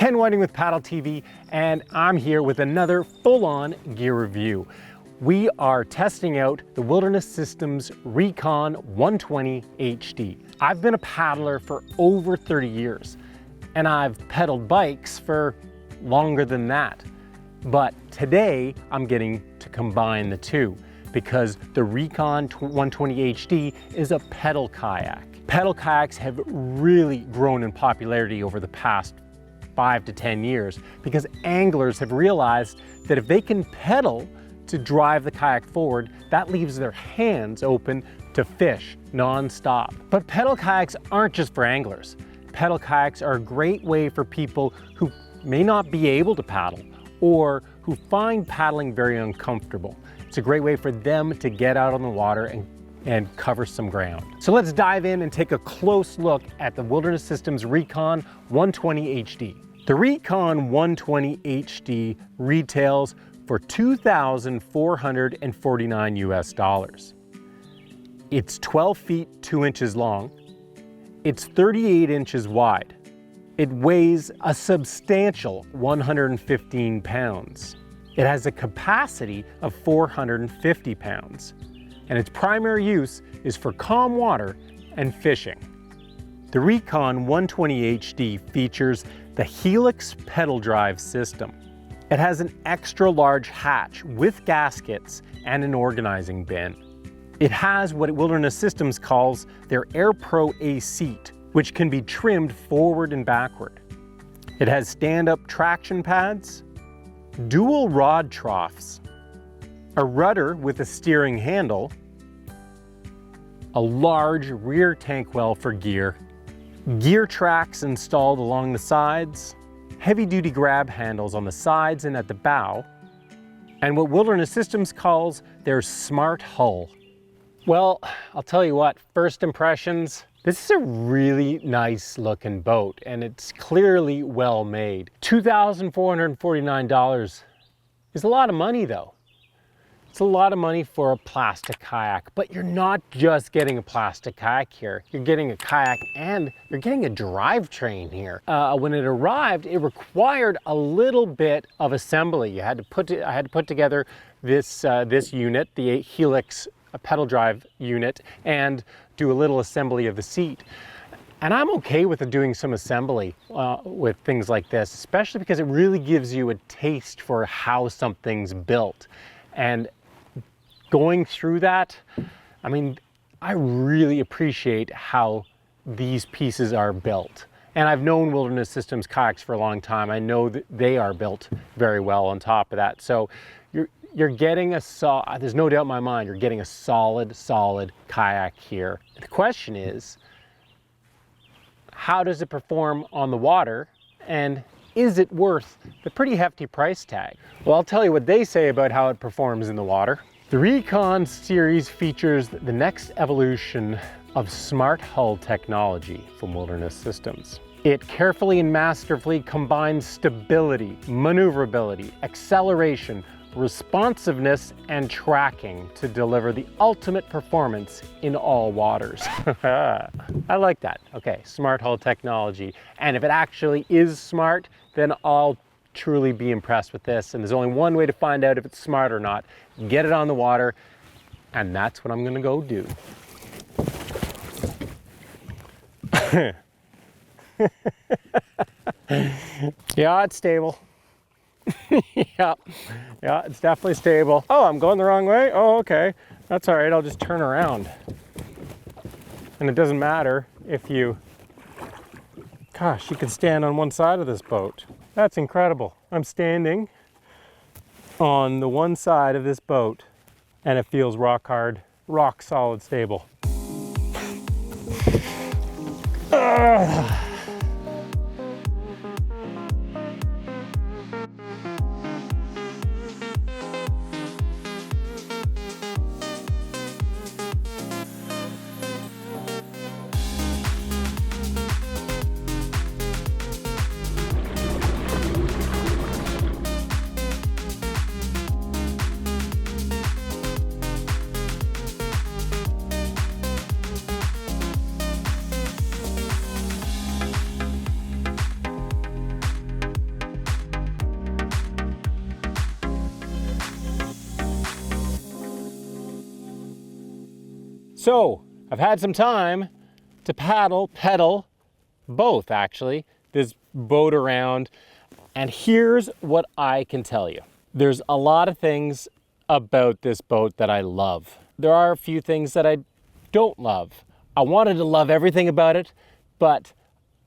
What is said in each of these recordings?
Ken Whiting with Paddle TV, and I'm here with another full-on gear review. We are testing out the Wilderness Systems Recon 120 HD. I've been a paddler for over 30 years, and I've pedaled bikes for longer than that. But today, I'm getting to combine the two because the Recon 120 HD is a pedal kayak. Pedal kayaks have really grown in popularity over the past 5 to 10 years because anglers have realized that if they can pedal to drive the kayak forward, that leaves their hands open to fish non-stop. But pedal kayaks aren't just for anglers. Pedal kayaks are a great way for people who may not be able to paddle or who find paddling very uncomfortable. It's a great way for them to get out on the water and cover some ground. So let's dive in and take a close look at the Wilderness Systems Recon 120 HD. The Recon 120 HD retails for $2,449 US. It's 12 feet 2 inches long. It's 38 inches wide. It weighs a substantial 115 pounds. It has a capacity of 450 pounds. And its primary use is for calm water and fishing. The Recon 120 HD features the Helix pedal drive system. It has an extra large hatch with gaskets and an organizing bin. It has what Wilderness Systems calls their Air Pro A seat, which can be trimmed forward and backward. It has stand-up traction pads, dual rod troughs, a rudder with a steering handle, a large rear tank well for gear, gear tracks installed along the sides, heavy-duty grab handles on the sides and at the bow, and what Wilderness Systems calls their smart hull. Well, I'll tell you what, first impressions, this is a really nice looking boat and it's clearly well made. $2,449 is a lot of money though. It's a lot of money for a plastic kayak, but you're not just getting a plastic kayak here. You're getting a kayak and you're getting a drivetrain here. When it arrived, it required a little bit of assembly. I had to put together this unit, the Helix pedal drive unit, and do a little assembly of the seat. And I'm okay with doing some assembly with things like this, especially because it really gives you a taste for how something's built. And going through that, I mean, I really appreciate how these pieces are built. And I've known Wilderness Systems kayaks for a long time. I know that they are built very well on top of that. So you're getting there's no doubt in my mind, you're getting a solid kayak here. The question is, how does it perform on the water? And is it worth the pretty hefty price tag? Well, I'll tell you what they say about how it performs in the water. The Recon series features the next evolution of smart hull technology from Wilderness Systems. It carefully and masterfully combines stability, maneuverability, acceleration, responsiveness, and tracking to deliver the ultimate performance in all waters. I like that. Okay, smart hull technology. And if it actually is smart, then I'll truly be impressed with this. And there's only one way to find out if it's smart or not. Get it on the water, and that's what I'm gonna go do. Yeah, it's stable. Yeah, it's definitely stable. Oh, I'm going the wrong way? Oh, okay. That's all right, I'll just turn around. And it doesn't matter if you, gosh, you can stand on one side of this boat. That's incredible. I'm standing on the one side of this boat and it feels rock hard, rock solid stable. So I've had some time to pedal both actually, this boat around. And here's what I can tell you. There's a lot of things about this boat that I love. There are a few things that I don't love. I wanted to love everything about it, but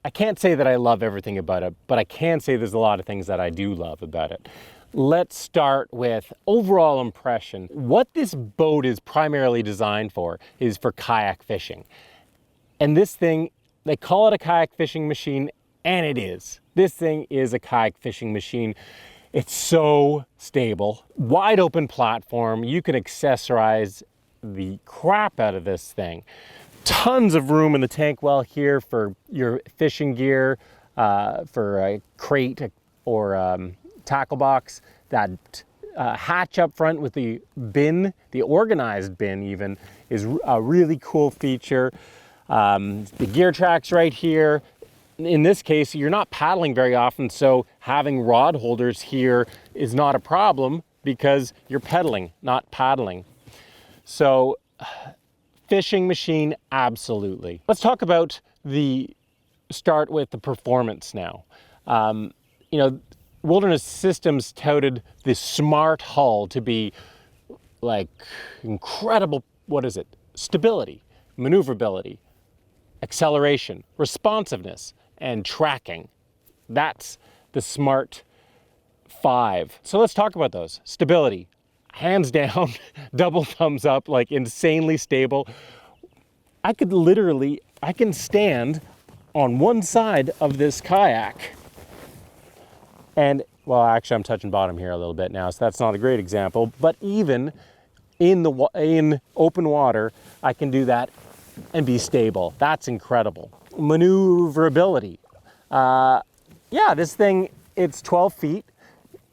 I can't say that I love everything about it, but I can say there's a lot of things that I do love about it. Let's start with overall impression. What this boat is primarily designed for is for kayak fishing. And this thing, they call it a kayak fishing machine, and it is. This thing is a kayak fishing machine. It's so stable. Wide open platform. You can accessorize the crap out of this thing. Tons of room in the tank well here for your fishing gear, for a crate or tackle box. That hatch up front with the bin, the organized bin even, is a really cool feature. The gear track's right here. In this case, you're not paddling very often, so having rod holders here is not a problem because you're pedaling, not paddling. So, fishing machine, absolutely. Let's talk about start with the performance now. You know, Wilderness Systems touted the smart hull to be like incredible, stability, maneuverability, acceleration, responsiveness, and tracking. That's the Smart 5. So let's talk about those. Stability, hands down, double thumbs up, like insanely stable. I can stand on one side of this kayak and, well, actually I'm touching bottom here a little bit now, so that's not a great example, but even in open water, I can do that and be stable. That's incredible. Maneuverability. Yeah, this thing, it's 12 feet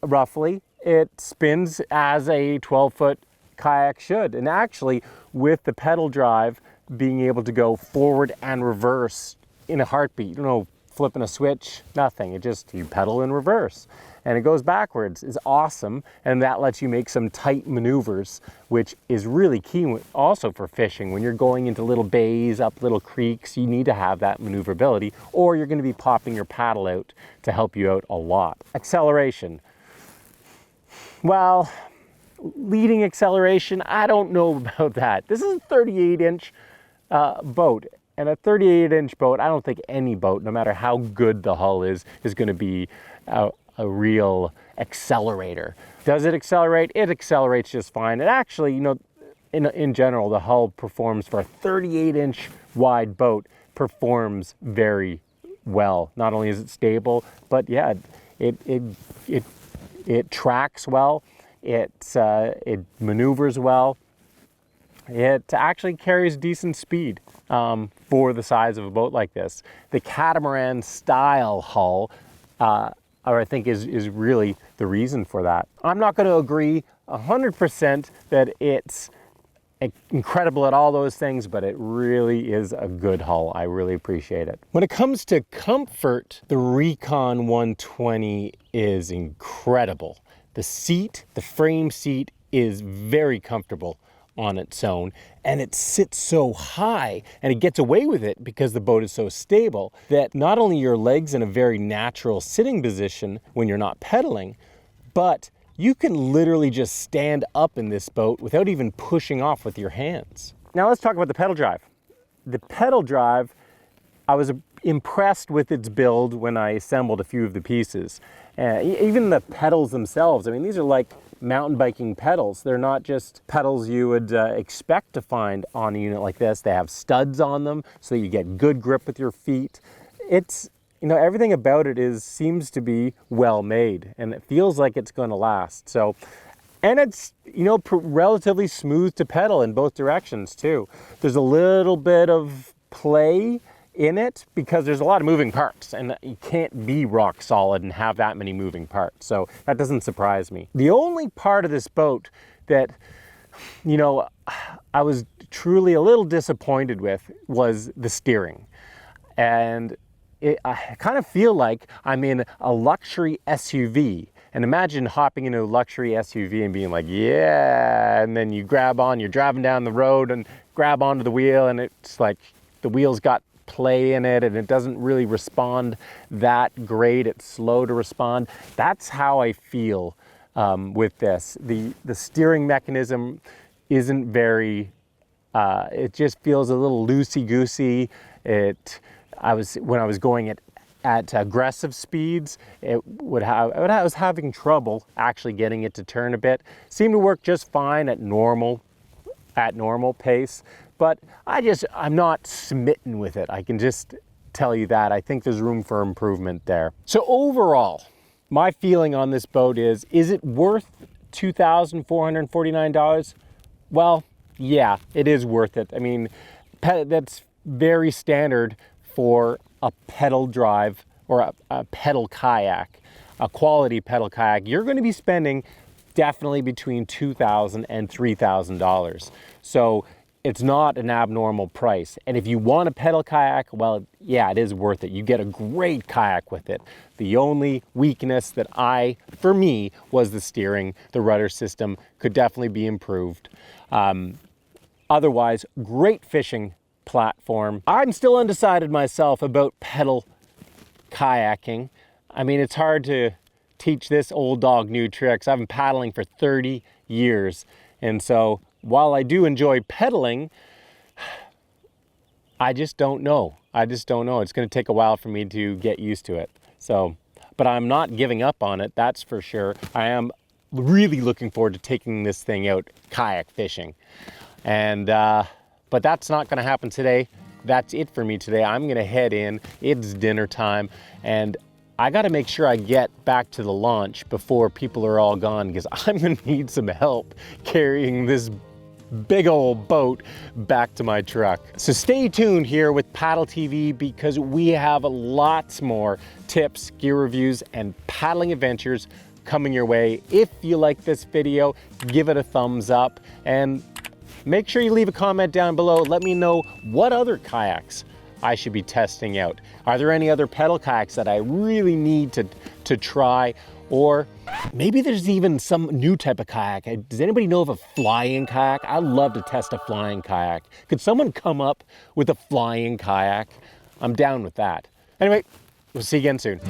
roughly. It spins as a 12-foot kayak should. And actually, with the pedal drive, being able to go forward and reverse in a heartbeat. You don't know, flipping a switch, nothing. You pedal in reverse. And it goes backwards. It's awesome. And that lets you make some tight maneuvers, which is really key also for fishing. When you're going into little bays, up little creeks, you need to have that maneuverability, or you're going to be popping your paddle out to help you out a lot. Acceleration. Well, leading acceleration, I don't know about that. This is a 38-inch boat. And a 38-inch boat, I don't think any boat, no matter how good the hull is going to be a real accelerator. Does it accelerate? It accelerates just fine. And actually, you know, in general, the hull performs for a 38-inch wide boat, performs very well. Not only is it stable, but yeah, it tracks well. It maneuvers well. It actually carries decent speed for the size of a boat like this. The catamaran style hull, I think is really the reason for that. I'm not going to agree 100% that it's incredible at all those things, but it really is a good hull. I really appreciate it. When it comes to comfort, the Recon 120 is incredible. The seat, the frame seat, is very comfortable on its own, and it sits so high, and it gets away with it because the boat is so stable that not only your legs in a very natural sitting position when you're not pedaling, but you can literally just stand up in this boat without even pushing off with your hands. Now let's talk about the pedal drive. The pedal drive, I was impressed with its build when I assembled a few of the pieces. Even the pedals themselves, I mean, these are like mountain biking pedals. They're not just pedals you would expect to find on a unit like this. They have studs on them so that you get good grip with your feet. It's, you know, everything about it seems to be well made, and it feels like it's going to last. So, and it's, you know, relatively smooth to pedal in both directions too. There's a little bit of play in it because there's a lot of moving parts, and you can't be rock solid and have that many moving parts. So that doesn't surprise me. The only part of this boat that, you know, I was truly a little disappointed with was the steering. And I kind of feel like I'm in a luxury SUV. And imagine hopping into a luxury SUV and being like, yeah, and then you grab on, you're driving down the road and grab onto the wheel and it's like the wheel's got play in it and it doesn't really respond that great. It's slow to respond. That's how I feel with this. The steering mechanism isn't very, it just feels a little loosey-goosey. When I was going at aggressive speeds, I was having trouble actually getting it to turn a bit. Seemed to work just fine at normal pace, but I'm not smitten with it. I can just tell you that. I think there's room for improvement there. So overall, my feeling on this boat is it worth $2,449? Well, yeah, it is worth it. I mean, that's very standard for a pedal drive or a pedal kayak, a quality pedal kayak. You're going to be spending definitely between $2,000 and $3,000. So it's not an abnormal price. And if you want a pedal kayak, well, yeah, it is worth it. You get a great kayak with it. The only weakness for me, was the steering. The rudder system could definitely be improved. Otherwise, great fishing platform. I'm still undecided myself about pedal kayaking. I mean, it's hard to teach this old dog new tricks. I've been paddling for 30 years. And so while I do enjoy pedaling, I just don't know. It's going to take a while for me to get used to it. So, but I'm not giving up on it, that's for sure. I am really looking forward to taking this thing out kayak fishing. And, but that's not going to happen today. That's it for me today. I'm going to head in. It's dinner time. And I got to make sure I get back to the launch before people are all gone, because I'm going to need some help carrying this big old boat back to my truck. So stay tuned here with Paddle TV, because we have lots more tips, gear reviews, and paddling adventures coming your way. If you like this video, give it a thumbs up and make sure you leave a comment down below. Let me know what other kayaks I should be testing out. Are there any other pedal kayaks that I really need to try? Or maybe there's even some new type of kayak. Does anybody know of a flying kayak? I'd love to test a flying kayak. Could someone come up with a flying kayak? I'm down with that. Anyway, we'll see you again soon.